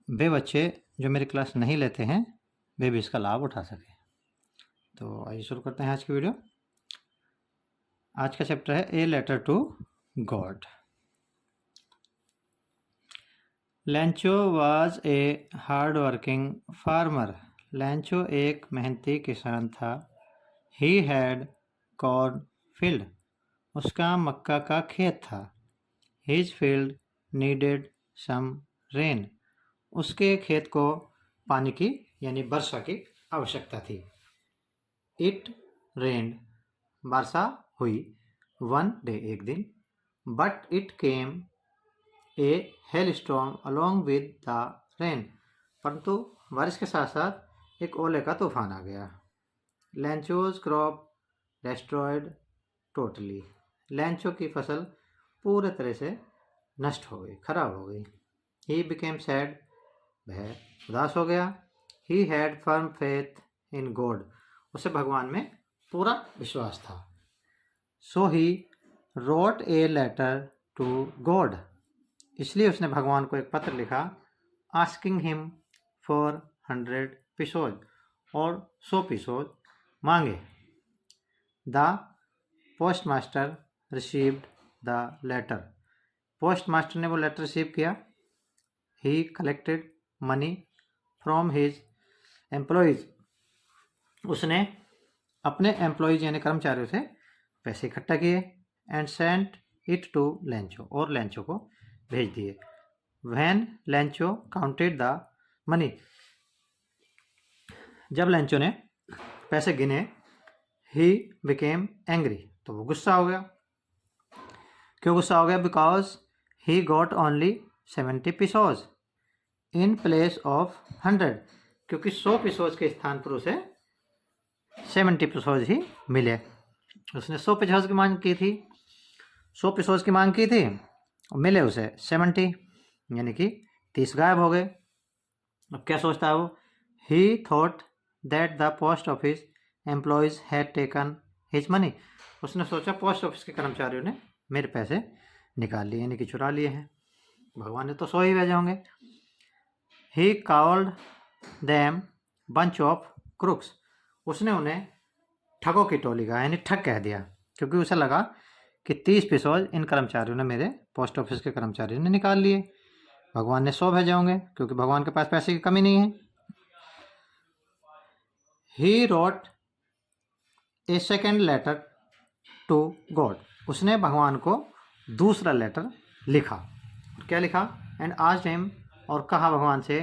वे बच्चे जो मेरी क्लास नहीं लेते हैं वे भी इसका लाभ उठा सकें। तो आइए शुरू करते हैं आज की वीडियो। आज का चैप्टर है a letter to God. Lencho was a hard working farmer. Lencho एक मेहनती किसान था। He had corn field. उसका मक्का का खेत था। His field needed some rain. उसके खेत को पानी की यानी वर्षा की आवश्यकता थी। इट रेन्ड। वर्षा हुई। वन डे एक दिन। But it came A hello storm along with the rain. परंतु बारिश के साथ साथ एक ओले का तूफान आ गया। लैंचोज क्रॉप डेस्ट्रॉयड टोटली। लैंचो की फसल पूरे तरह से नष्ट हो गई, खराब हो गई। He became sad. वह उदास हो गया। He had firm faith in God. उसे भगवान में पूरा विश्वास था। So he wrote a letter to God. इसलिए उसने भगवान को एक पत्र लिखा। आस्किंग हिम फॉर 100 पिसोज और 100 पिसोज मांगे। The post master received the letter. Post master ने वो लेटर रिसीव किया। He collected money from his employees. उसने अपने एम्प्लॉयज यानी कर्मचारियों से पैसे इकट्ठा किए। And sent it to Lencho. और लैंचो को भेज दिए। When Lencho counted the money. जब लैंचो ने पैसे गिने। He became angry. तो वो गुस्सा हो गया। क्यों गुस्सा हो गया? Because he got only 70 pesos in place of 100। क्योंकि 100 पिसोज के स्थान पर उसे 70 पिसोज ही मिले। उसने 100 पिसोज की मांग की थी, 100 पिसोज की मांग की थी और मिले उसे 70, यानी कि 30 गायब हो गए। अब क्या सोचता है वो? ही thought that the post office employees had taken his money. उसने सोचा पोस्ट ऑफिस के कर्मचारियों ने मेरे पैसे निकाल लिए, यानी कि चुरा लिए हैं। भगवान ने तो 100 ही भेजे होंगे। He called them bunch of crooks. उसने उन्हें ठगों की टोली कहा, यानी ठग कह दिया, क्योंकि उसे लगा कि 30 पिसोज इन कर्मचारियों ने, मेरे पोस्ट ऑफिस के कर्मचारियों ने निकाल लिए। भगवान ने 100 भेजे होंगे, क्योंकि भगवान के पास पैसे की कमी नहीं है। He wrote a second letter to God. उसने भगवान को दूसरा लेटर लिखा। क्या लिखा? And asked him. और कहा भगवान से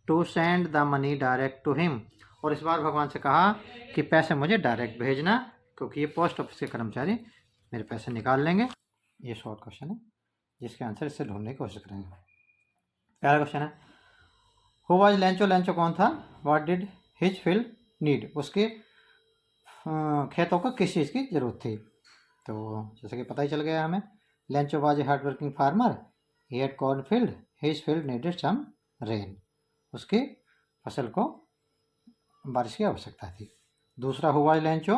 to send the money direct to him. और इस बार भगवान से कहा कि पैसे मुझे डायरेक्ट भेजना, क्योंकि ये पोस्ट ऑफिस के कर्मचारी मेरे पैसे निकाल लेंगे। ये शॉर्ट क्वेश्चन है जिसके आंसर इससे ढूंढने की कोशिश करेंगे। पहला क्वेश्चन है, हु वाज लैंचो? लैंचो कौन था? What did his field need? उसके खेतों को किस चीज़ की जरूरत थी? तो जैसे कि पता ही चल गया हमें। Lencho was a hard working farmer. He had corn field. His field needed some rain. उसकी फसल को बारिश की आवश्यकता थी। दूसरा, who was Lencho?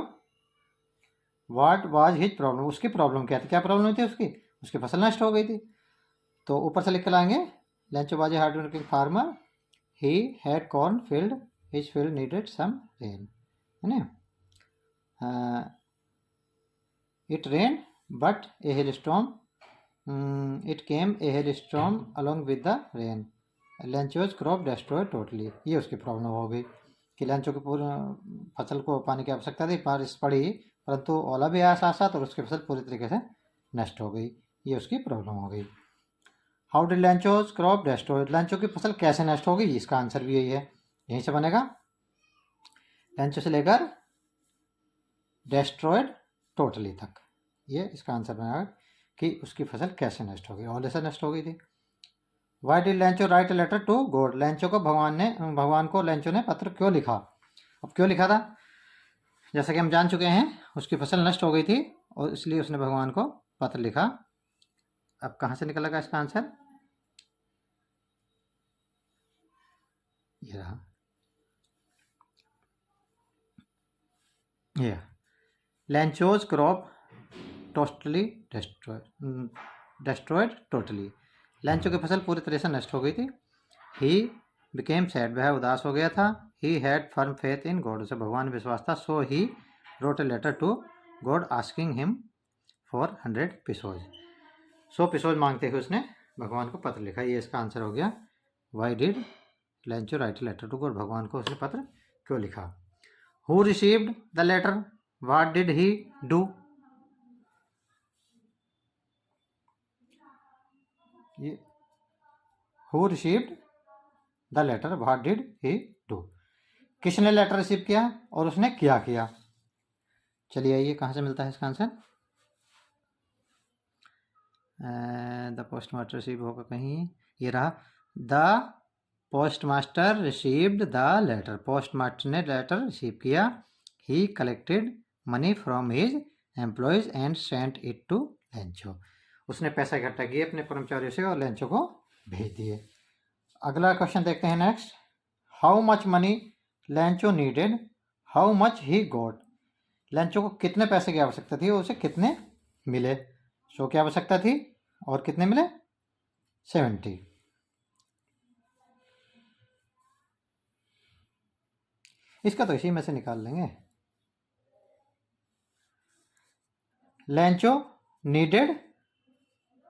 What was his problem? उसकी प्रॉब्लम क्या थी? क्या प्रॉब्लम थी उसकी? उसकी फसल नष्ट हो गई थी। तो ऊपर से लिख के लाएंगे, Lencho was a hard working farmer. He had corn field. His field needed some rain, है ना। It rained, but a hailstorm. It came a hailstorm along with the rain. Lencho's crop destroyed totally. ये उसकी problem हो गई कि लैंचो की पूरी फसल को पानी की आवश्यकता थी, बारिश पड़ी, परंतु ओला भी आया साथ साथ और उसकी फसल पूरी तरीके से नष्ट हो गई। ये उसकी प्रॉब्लम हो गई। How did Lencho's crop destroyed? Lencho की फसल कैसे नष्ट हो गई? इसका आंसर भी यही है, यहीं से बनेगा। लैंचो से लेकर destroyed टोटली तक, ये इसका आंसर बनेगा कि उसकी फसल कैसे नष्ट हो गई, ओले से नष्ट हो गई थी। Why did Lencho write a letter to God? Lencho को भगवान को लैंचो ने पत्र क्यों लिखा? अब क्यों लिखा था, जैसा कि हम जान चुके हैं, उसकी फसल नष्ट हो गई थी और इसलिए उसने भगवान को पत्र लिखा। अब कहाँ से निकलेगा इसका आंसर? ये रहा, ये Lencho's crop totally destroyed totally. Lencho की फसल पूरी तरह से नष्ट हो गई थी। ही बिकेम सैड, वह उदास हो गया था। He had firm faith in God, उसे भगवान में विश्वास था। So he wrote a letter to God asking him for 100 pesos, 100 pesos मांगते हुए उसने भगवान को पत्र लिखा। ये इसका आंसर हो गया। Why did Lencho write a letter to God, भगवान को उसने पत्र क्यों लिखा। Who received the letter, what did he do, ये who received the letter, what did he do, किसने लेटर रिसीव किया और उसने क्या किया। चलिए आइए कहाँ से मिलता है इसका answer. The post master receive होगा कहीं, ये रहा। The post master received the letter, post master ने लेटर रिसीव किया। He collected money from his employees and sent it to Lencho, उसने पैसा इकट्ठा किए अपने कर्मचारियों से और लैंचो को भेज दिए। अगला क्वेश्चन देखते हैं next. How much money लैंचो needed, how much he got, लैंचो को कितने पैसे की आवश्यकता थी और उसे कितने मिले। 100 की आवश्यकता थी और कितने मिले, 70। इसका तो इसी में से निकाल लेंगे। लैंचो नीडेड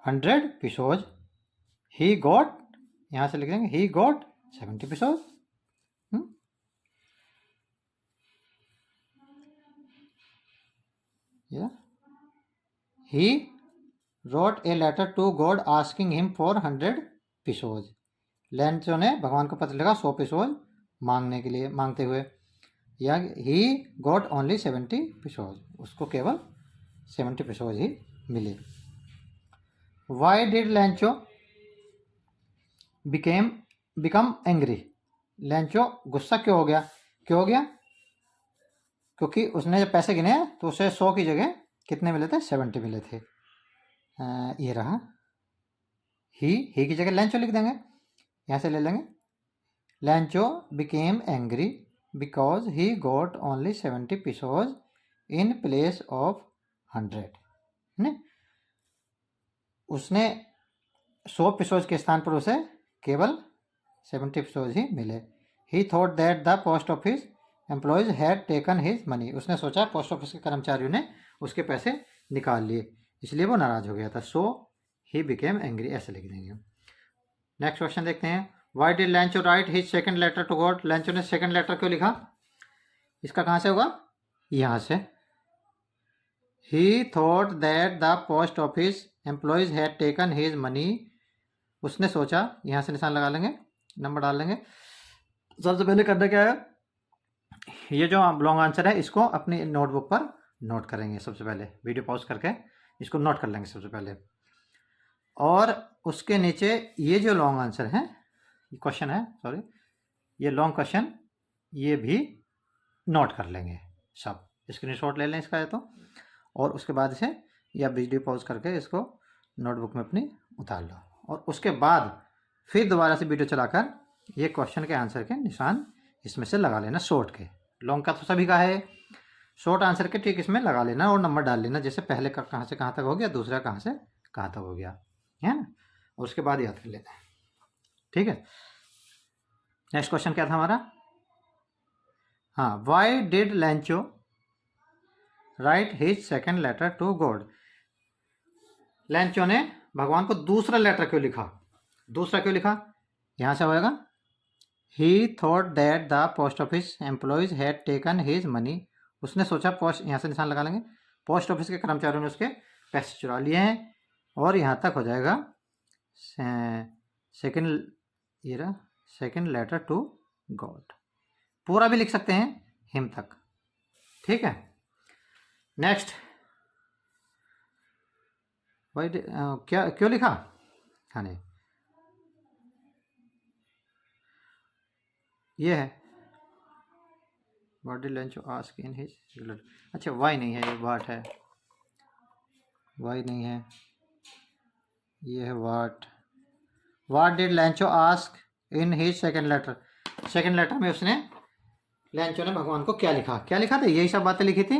100 पिसोज, ही गॉट, यहां से लिख देंगे he got 70 pesos. He wrote a letter to God asking him for 100 pesos, Lencho ने भगवान को पत्र लिखा 100 पिसोज मांगने के लिए, मांगते हुए। या ही गॉट ओनली 70 पिसोज, उसको केवल 70 पिसोज ही मिले। वाई डिड लैंचो बिकम एंग्री, लैंचो गुस्सा क्यों हो गया, क्यों हो गया, क्योंकि उसने जब पैसे गिने तो उसे 100 की जगह कितने मिले थे, 70 मिले थे। ये रहा। ही की जगह लैंचो लिख देंगे, यहाँ से ले लेंगे। Lencho became angry because he got only 70 pesos in place of 100, ने उसने 100 पिसोज के स्थान पर उसे केवल 70 पिसोज ही मिले। ही thought that the post office employees had taken his money, उसने सोचा पोस्ट ऑफिस के कर्मचारियों ने उसके पैसे निकाल लिए, इसलिए वो नाराज हो गया था। सो ही बिकेम एंग्री, ऐसे लिख देंगे। नेक्स्ट क्वेश्चन देखते हैं। Why did Lencho write his second letter to God, Lencho ने सेकंड लेटर क्यों लिखा, इसका कहाँ से होगा, यहाँ से। ही thought that the post office employees had taken his money, उसने सोचा, यहाँ से निशान लगा लेंगे, नंबर डाल लेंगे। सबसे पहले करना क्या है, ये जो लॉन्ग आंसर है इसको अपनी नोटबुक पर नोट करेंगे। सबसे पहले वीडियो पॉज करके इसको नोट कर लेंगे सबसे पहले, और उसके नीचे ये जो लॉन्ग आंसर है, क्वेश्चन है, सॉरी, ये लॉन्ग क्वेश्चन, ये भी नोट कर लेंगे सब, स्क्रीनशॉट ले लें इसका है तो। और उसके बाद से या वीडियो पॉज करके इसको नोटबुक में अपनी उतार लो, और उसके बाद फिर दोबारा से वीडियो चलाकर ये क्वेश्चन के आंसर के निशान इसमें से लगा लेना। शॉर्ट के, लॉन्ग का तो सभी का है, शॉर्ट आंसर के ठीक इसमें लगा लेना और नंबर डाल लेना, जैसे पहले का कहाँ से कहाँ तक हो गया, दूसरा कहाँ से कहाँ तक हो गया, है ना, और उसके बाद याद कर लेना है। ठीक है। नेक्स्ट क्वेश्चन क्या था हमारा, हाँ, why did Lencho write his second letter to God, Lencho ने भगवान को दूसरा लेटर क्यों लिखा, दूसरा क्यों लिखा, यहाँ से होएगा। ही thought that the post office employees had taken his money, उसने सोचा, पोस्ट, यहाँ से निशान लगा लेंगे, पोस्ट ऑफिस के कर्मचारियों ने उसके पैसे चुरा लिए हैं, और यहाँ तक हो जाएगा सेकंड, ये रहा सेकंड लेटर टू गॉड, पूरा भी लिख सकते हैं हिम तक। ठीक है। नेक्स्ट, वाई क्या क्यों लिखा, हाँ नहीं, ये है what did Lencho ask in his, अच्छा वाई नहीं है, ये व्हाट है, वाई नहीं है, ये है what. What did Lencho ask in his second letter, second letter में उसने, लैंचो ने भगवान को क्या लिखा, क्या लिखा था, यही सब बातें लिखी थी।